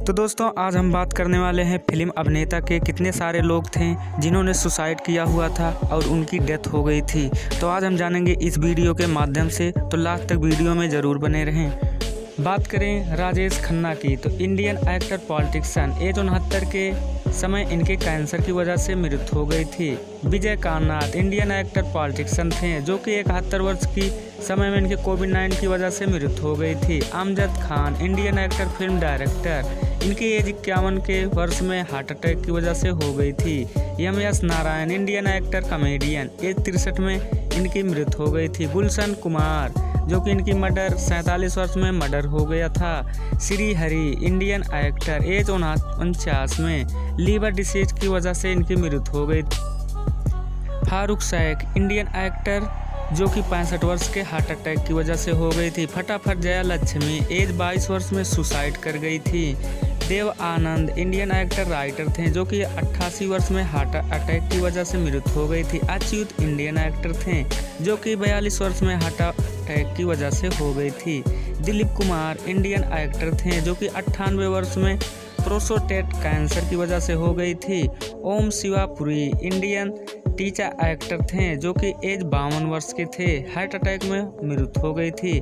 तो दोस्तों आज हम बात करने वाले हैं फिल्म अभिनेता के कितने सारे लोग थे जिन्होंने सुसाइड किया हुआ था और उनकी डेथ हो गई थी। तो आज हम जानेंगे इस वीडियो के माध्यम से, तो लास्ट तक वीडियो में ज़रूर बने रहें। बात करें राजेश खन्ना की, तो इंडियन एक्टर पॉलिटिशियन एज 69 के समय इनके कैंसर की वजह से मृत्यु हो गई थी। विजय कान्नाथ इंडियन एक्टर पॉलिटिशियन थे जो कि 71 वर्ष की समय में इनके कोविड-19 की वजह से मृत्यु हो गई थी। Amjad Khan Indian actor film director, इनकी एज 51 के वर्ष में हार्ट अटैक की वजह से हो गई थी। M S. Narayan Indian actor comedian, age 63 में इनकी मृत्यु हो गई थी। गुलशन कुमार जो कि इनकी मर्डर 47 वर्ष में मर्डर हो गया था। Shri Hari Indian actor, age 49 में लीवर डिसीज की वजह से इनकी मृत्यु हो गई। फारूक शेख इंडियन एक्टर जो कि 65 वर्ष के हार्ट अटैक की वजह से हो गई थी। फटाफट जया लक्ष्मी एज 22 वर्ष में सुसाइड कर गई थी। Dev Anand Indian actor writer थे जो कि 88 वर्ष में हार्ट अटैक की वजह से मृत्यु हो गई थी। अच्युत इंडियन एक्टर थे जो कि 42 वर्ष में हार्ट अटैक की वजह से हो गई थी। दिलीप कुमार इंडियन एक्टर थे जो कि 98 वर्ष में प्रोस्टेट कैंसर की वजह से हो गई थी। ओम शिवापुरी इंडियन टीचर एक्टर थे जो कि एज 52 वर्ष के थे, हार्ट अटैक में मृत्यु हो गई थी।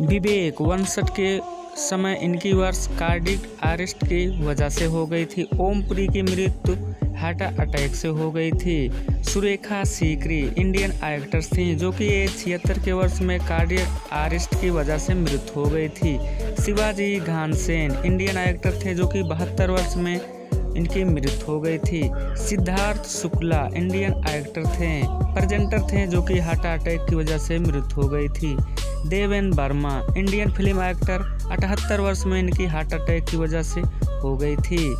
विवेक 62 के समय इनकी वर्ष कार्डिक अरेस्ट की वजह से हो गई थी। ओमपुरी की मृत्यु हार्ट अटैक से हो गई थी। सुरेखा सीकरी इंडियन एक्ट्रेस थी जो कि एज 76 के वर्ष में कार्डियक अरेस्ट की वजह से मृत्यु हो गई थी। शिवाजी घानसेन इंडियन एक्टर थे जो कि 72 वर्ष में इनकी मृत्यु हो गई थी। सिद्धार्थ शुक्ला इंडियन एक्टर थे, प्रेजेंटर थे जो कि हार्ट अटैक की वजह से मृत्यु हो गई थी। Deven Verma Indian film actor, 78 वर्ष में इनकी हार्ट अटैक की वजह से हो गई थी।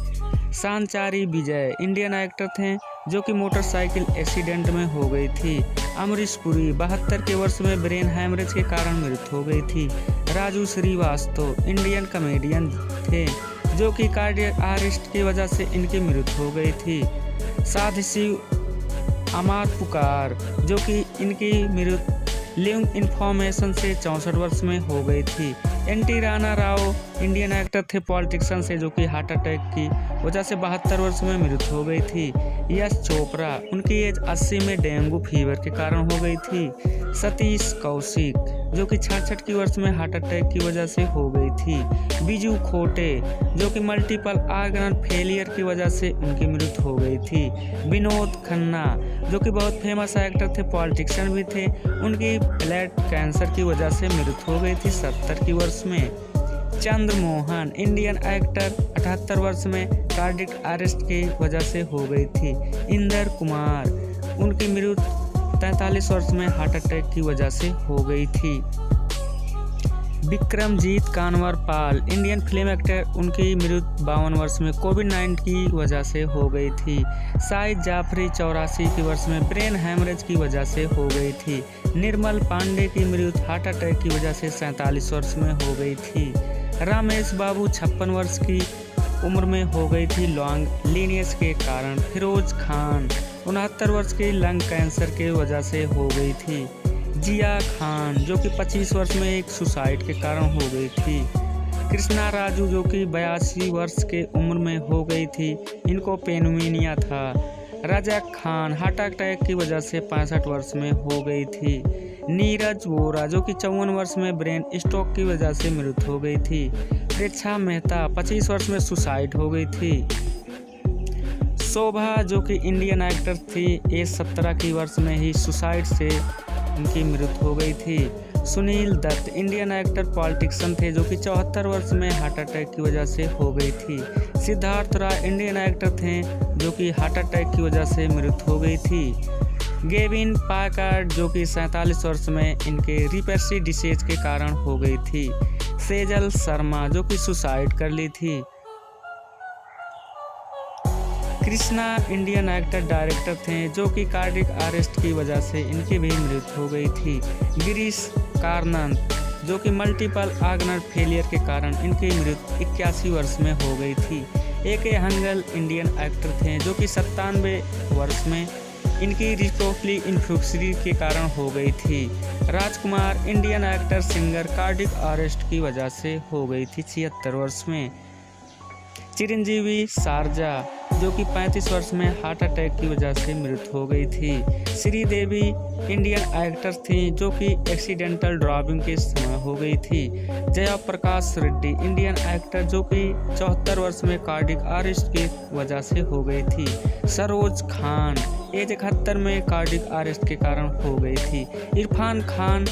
सांचारी विजय इंडियन एक्टर थे जो कि मोटरसाइकिल एक्सीडेंट में हो गई थी। अमरीश पुरी 72 के वर्ष में ब्रेन हैमरेज के कारण मृत्यु हो गई थी। राजू श्रीवास्तव इंडियन कॉमेडियन थे जो कि कार्डियक अरेस्ट की वजह से इनकी मृत्यु हो गई थी। साधसी अमार पुकार जो कि इनकी मृत्यु लिंक इन्फॉर्मेशन से 64 वर्ष में हो गई थी। NT. Rana Rao Indian actor थे पॉलिटिशियन से जो कि हार्ट अटैक की वजह से 72 वर्ष में मृत्यु हो गई थी। यश चोपड़ा उनकी एज 80 में डेंगू फीवर के कारण हो गई थी। सतीश कौशिक जो कि 66 की वर्ष में हार्ट अटैक की वजह से हो गई थी। बिजू खोटे जो कि मल्टीपल ऑर्गन फेलियर की वजह से उनकी मृत्यु हो गई थी। विनोद खन्ना जो कि बहुत फेमस एक्टर थे, पॉलिटिशियन भी थे, उनकी ब्लड कैंसर की वजह से मृत्यु हो गई थी 70 की वर्ष में। चंद्रमोहन इंडियन एक्टर 78 वर्ष में कार्डिक अरेस्ट की वजह से हो गई थी। इंदर कुमार उनकी मृत्यु 43 वर्ष में हार्ट अटैक की वजह से हो गई थी। विक्रमजीत कानवर पाल इंडियन फिल्म एक्टर, उनकी मृत्यु 52 वर्ष में कोविड-19 की वजह से हो गई थी। शाहिद जाफरी 84 की वर्ष में ब्रेन हैमरेज की वजह से हो गई थी। निर्मल पांडे की मृत्यु हार्ट अटैक की वजह से 47 वर्ष में हो गई थी। रमेश बाबू 56 वर्ष की उम्र में हो गई थी लॉन्ग लीनियस के कारण। फिरोज खान 69 वर्ष की लंग कैंसर की वजह से हो गई थी। जिया खान जो कि 25 वर्ष में एक सुसाइड के कारण हो गई थी। कृष्णा राजू जो कि 82 वर्ष के उम्र में हो गई थी, इनको पेनुमिनिया था। रजक खान हार्ट अटैक की वजह से 65 वर्ष में हो गई थी। नीरज वोरा जो कि 54 वर्ष में ब्रेन स्ट्रोक की वजह से मृत्यु हो गई थी। प्रेक्षा मेहता 25 वर्ष में सुसाइड हो गई थी। शोभा जो कि इंडियन एक्टर थी, एज 17 की वर्ष में ही सुसाइड से उनकी मृत्यु हो गई थी। Sunil Dutt Indian actor politician थे जो कि 74 वर्ष में हार्ट अटैक की वजह से हो गई थी। सिद्धार्थ राय इंडियन एक्टर थे जो कि हार्ट अटैक की वजह से मृत्यु हो गई थी। गेविन पार्कर जो कि 47 वर्ष में इनके रिपेसी डिसीज के कारण हो गई थी। सेजल शर्मा जो कि सुसाइड कर ली थी। कृष्णा इंडियन एक्टर डायरेक्टर थे जो कि कार्डिक अरेस्ट की वजह से इनकी भी मृत्यु हो गई थी। गिरीश कार्नाड जो कि मल्टीपल ऑर्गन फेलियर के कारण इनकी मृत्यु 81 वर्ष में हो गई थी। ए.के. हंगल इंडियन एक्टर थे जो कि 97 वर्ष में इनकी रिस्टोफली इन्फ्लुएंसी के कारण हो गई थी। Rajkumar Indian actor singer cardiac arrest की वजह से हो गई थी 76 वर्ष में। चिरंजीवी सरजा जो कि 35 वर्ष में हार्ट अटैक की वजह से मृत्यु हो गई थी। श्रीदेवी इंडियन एक्टर थी जो कि एक्सीडेंटल ड्राइविंग के समय हो गई थी। जया प्रकाश रेड्डी इंडियन एक्टर जो कि 74 वर्ष में कार्डियक अरेस्ट की वजह से हो गई थी। सरोज खान एज 71 में कार्डियक अरेस्ट के कारण हो गई थी। इरफान खान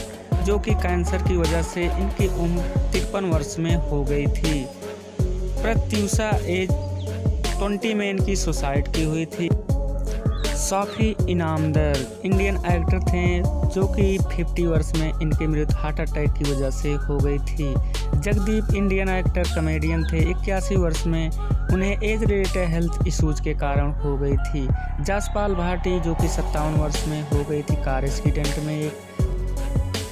जो कि कैंसर की वजह से इनकी उम्र 53 वर्ष में हो गई थी। प्रत्यूषा एज 20 में इनकी सुसाइड की हुई थी। सोफी इनामदार इंडियन एक्टर थे जो कि 50 वर्ष में इनकी मृत्यु हार्ट अटैक की वजह से हो गई थी। जगदीप इंडियन एक्टर कॉमेडियन थे, 81 वर्ष में उन्हें एज रिलेटेड हेल्थ इश्यूज के कारण हो गई थी। जसपाल भाटी जो कि 57 वर्ष में हो गई थी कार एक्सीडेंट में। एक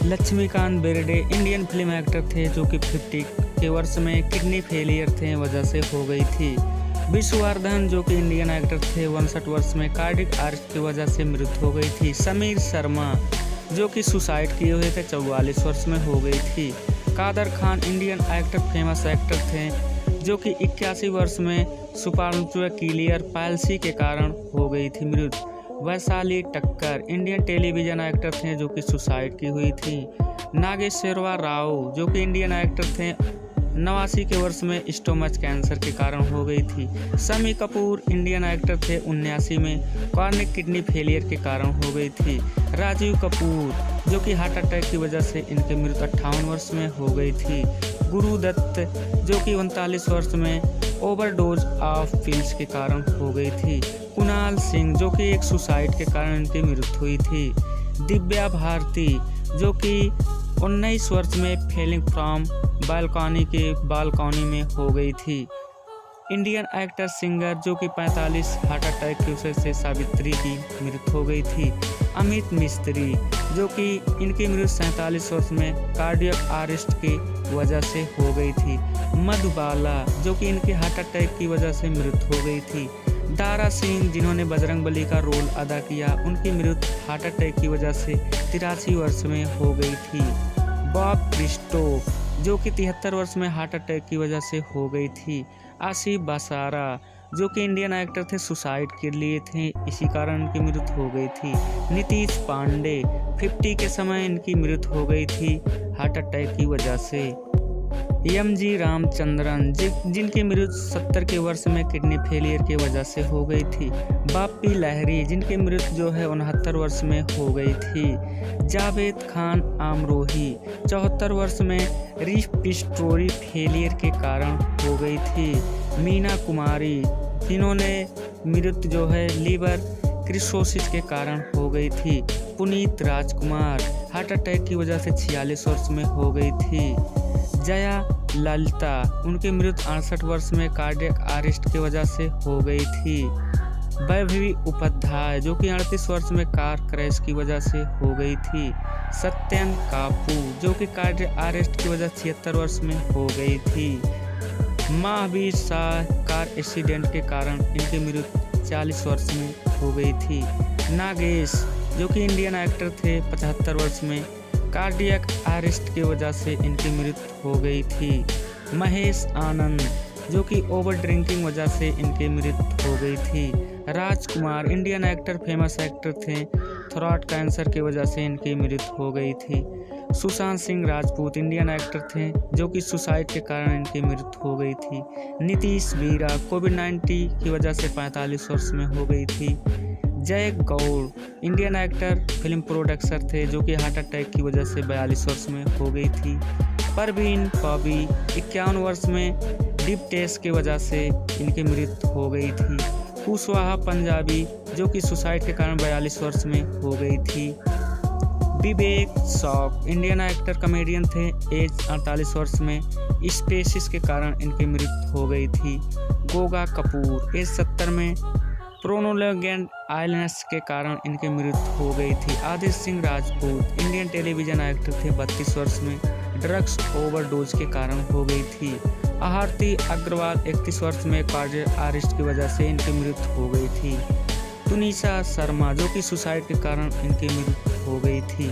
Laxmikant Berde Indian film actor थे जो कि 50 के वर्ष में किडनी फेलियर थे वजह से हो गई थी। विश्ववर्धन जो कि इंडियन एक्टर थे 59 वर्ष में कार्डियक अरेस्ट की वजह से मृत्यु हो गई थी। समीर शर्मा जो कि सुसाइड किए हुए थे 44 वर्ष में हो गई थी। Kader Khan Indian actor famous actor थे जो कि 81 वर्ष में सुपरक्लियर पैल्सी के कारण हो गई थी मृत्यु। वैशाली टक्कर इंडियन टेलीविजन एक्टर थे जो कि सुसाइड की हुई थी। नागेश्वरवा राव जो कि इंडियन एक्टर थे 89 के वर्ष में स्टोमच कैंसर के कारण हो गई थी। शम्मी कपूर इंडियन एक्टर थे 79 में कॉर्निक किडनी फेलियर के कारण हो गई थी। राजीव कपूर जो कि हार्ट अटैक की वजह से इनकी मृत्यु 58 वर्ष में हो गई थी। गुरु दत्त जो कि 39 वर्ष में ओवरडोज ऑफ पिल्स के कारण हो गई थी। कुणाल सिंह जो कि एक सुसाइड के कारण इनकी मृत्यु हुई थी। दिव्या भारती जो कि 19 वर्ष में फेलिंग फ्रॉम बालकनी में हो गई थी। इंडियन एक्टर सिंगर जो कि 45 हार्ट अटैक की वजह से सावित्री की मृत्यु हो गई थी। अमित मिस्त्री जो कि इनकी मृत्यु 47 वर्ष में कार्डियक अरेस्ट की वजह से हो गई थी। मधुबाला जो कि इनके हार्ट अटैक की वजह से मृत्यु हो गई थी। दारा सिंह जिन्होंने बजरंगबली का रोल अदा किया उनकी मृत्यु हार्ट अटैक की वजह से 83 वर्ष में हो गई थी। बॉब क्रिस्टो जो कि 73 वर्ष में हार्ट अटैक की वजह से हो गई थी। आसिफ बसारा जो कि इंडियन एक्टर थे सुसाइड के लिए थे, इसी कारण इनकी मृत्यु हो गई थी। नीतीश पांडे 50 के समय इनकी मृत्यु हो गई थी हार्ट अटैक की वजह से। एम.जी. रामचंद्रन जिनकी मृत्यु 70 के वर्ष में किडनी फेलियर की वजह से हो गई थी। बापी लहरी जिनकी मृत्यु जो है 69 वर्ष में हो गई थी। जावेद खान आमरोही 74 वर्ष में रिस्पिरेटरी फेलियर के कारण हो गई थी। मीना कुमारी जिन्होंने मृत्यु जो है लीवर क्रिसोसिस के कारण हो गई थी। पुनीत राजकुमार हार्ट अटैक की वजह से 46 वर्ष में हो गई थी। जया ललिता उनकी मृत्यु 68 वर्ष में कार्डियक अरेस्ट की वजह से हो गई थी। वैभवी उपाध्याय जो कि 38 वर्ष में कार क्रैश की वजह से हो गई थी। सत्यन कापू जो कि कार्डियक अरेस्ट की वजह 76 वर्ष में हो गई थी। महावीर शाह कार एक्सीडेंट के कारण इनकी मृत्यु 40 वर्ष में हो गई थी। नागेश जो कि इंडियन एक्टर थे 75 वर्ष में कार्डियक अरेस्ट की वजह से इनकी मृत्यु हो गई थी। महेश आनंद जो कि ओवर ड्रिंकिंग वजह से इनकी मृत्यु हो गई थी। Rajkumar Indian actor famous actor थे, थ्रोट कैंसर की वजह से इनकी मृत्यु हो गई थी। सुशांत सिंह राजपूत इंडियन एक्टर थे जो कि सुसाइड के कारण इनकी मृत्यु हो गई थी। नीतीश बीरा कोविड-19 की वजह से 45 वर्ष में हो गई थी। Jai Gaur Indian actor film producer थे जो कि हार्ट अटैक की वजह से 42 वर्ष में हो गई थी। परवीन पॉबी 51 वर्ष में डिप टेस्ट की वजह से इनकी मृत्यु हो गई थी। कुशवाहा पंजाबी जो कि सुसाइड के कारण 42 वर्ष में हो गई थी। विवेक शॉक इंडियन एक्टर कॉमेडियन थे, एज 48 वर्ष में स्पेसिस के कारण इनकी मृत्यु हो गई थी। गोगा कपूर एज 70 में प्रोनोलॉगेंट आइलनेस के कारण इनकी मृत्यु हो गई थी। Aditya Singh Rajput Indian television actor थे, 32 वर्ष में ड्रग्स ओवरडोज के कारण हो गई थी। आरती अग्रवाल 31 वर्ष में कार्डियक अरेस्ट की वजह से इनकी मृत्यु हो गई थी। तुनिशा शर्मा जो कि सुसाइड के कारण इनकी मृत्यु हो गई थी।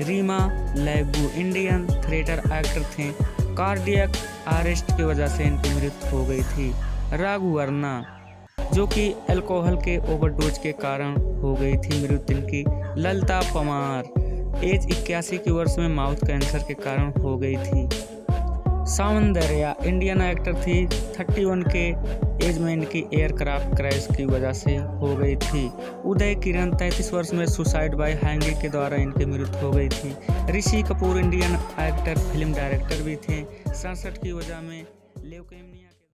रीमा लैगू इंडियन थिएटर एक्टर थे, कार्डियक अरेस्ट की वजह से इनकी मृत्यु हो गई थी। राघुवर्णा, जो कि अल्कोहल के ओवरडोज के कारण हो गई थी मृत्यु इनकी। ललिता पमार, एज 81 की वर्ष में माउथ कैंसर के कारण हो गई थी। सौंदर्या इंडियन एक्टर थी, 31 के एज में इनकी एयरक्राफ्ट क्रैश की वजह से हो गई थी। उदय किरण 33 वर्ष में सुसाइड बाय हैंगिंग के द्वारा इनकी मृत्यु हो गई थी। Rishi Kapoor Indian actor, film director भी थे, 67 की वजह में ल्यूकेमिया